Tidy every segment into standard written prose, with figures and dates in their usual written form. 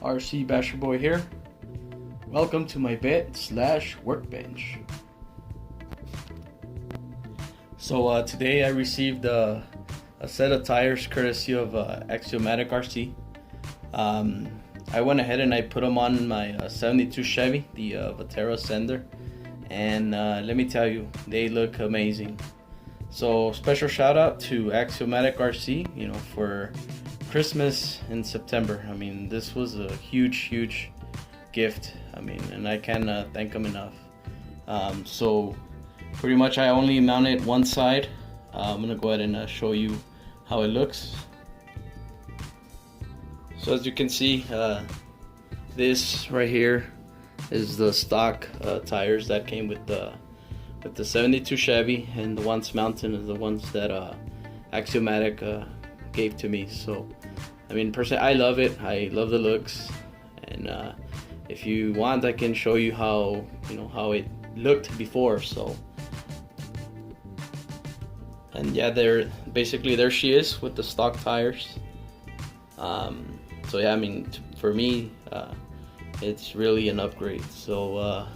RC Basher Boy here. Welcome to my bed/workbench. So today I received a set of tires courtesy of Axiomatic Rc. I went ahead and I put them on my 72 Chevy, the Vatera Sender, and let me tell you, they look amazing. So special shout out to Axiomatic Rc, for Christmas in September. I mean, this was a huge gift. I mean, and I can't thank them enough. So pretty much I only mounted one side. I'm gonna go ahead and show you how it looks. So as you can see, this right here is the stock tires that came with the 72 Chevy, and the ones mounted are the ones that Axiomatic gave to me. So I mean, personally, I love it. I love the looks, and if you want, I can show you how how it looked before. So, and yeah, there she is with the stock tires. So yeah, I mean, for me, it's really an upgrade. So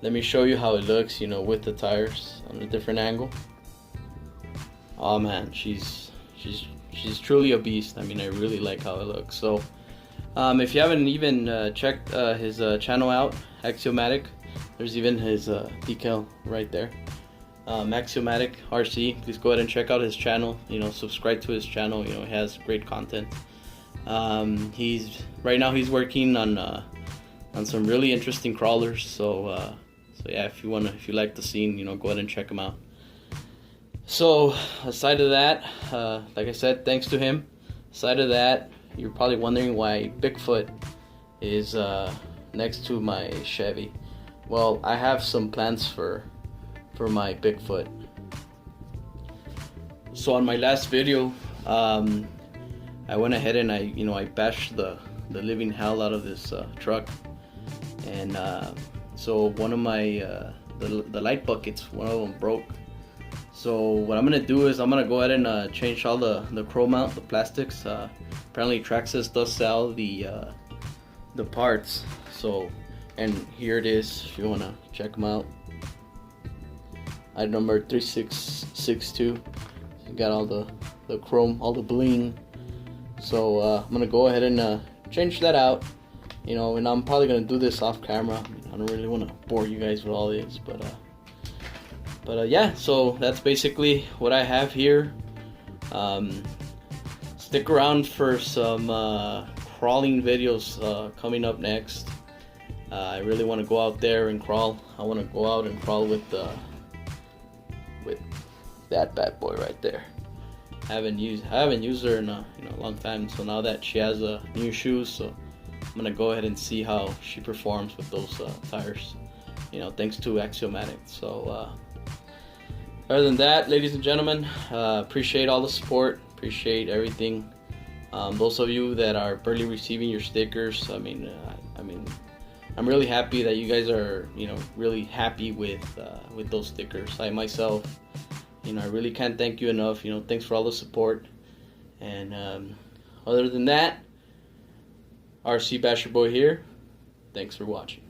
let me show you how it looks, with the tires on a different angle. Oh man, she's truly a beast. I mean, I really like how it looks. So if you haven't even checked his channel out, Axiomatic, there's even his decal right there. Axiomatic Rc, please go ahead and check out his channel. Subscribe to his channel. He has great content. Right now he's working on some really interesting crawlers. So yeah, if you like the scene, go ahead and check him out. So aside of that, like I said, thanks to him. Aside of that, you're probably wondering why Bigfoot is next to my Chevy. Well, I have some plans for my Bigfoot. So on my last video, I went ahead and I bashed the living hell out of this truck, and so one of my the light buckets, one of them broke. So what I'm gonna do is I'm gonna go ahead and change all the chrome out, the plastics. Apparently Traxxas does sell the parts. So, and here it is if you wanna check them out. Item number 3662. You got all the chrome, all the bling. So I'm gonna go ahead and change that out. And I'm probably gonna do this off camera. I don't really want to bore you guys with all this, but yeah, so that's basically what I have here. Stick around for some crawling videos coming up next. I really want to go out there and crawl. I want to go out and crawl with that bad boy right there. I haven't used her in a long time. So now that she has new shoes, so I'm gonna go ahead and see how she performs with those tires. Thanks to Axiomatic. So other than that, ladies and gentlemen, appreciate all the support, appreciate everything. Those of you that are barely receiving your stickers, I mean, I'm really happy that you guys are, really happy with those stickers. I myself, I really can't thank you enough. Thanks for all the support. And other than that, RC Basher Boy here. Thanks for watching.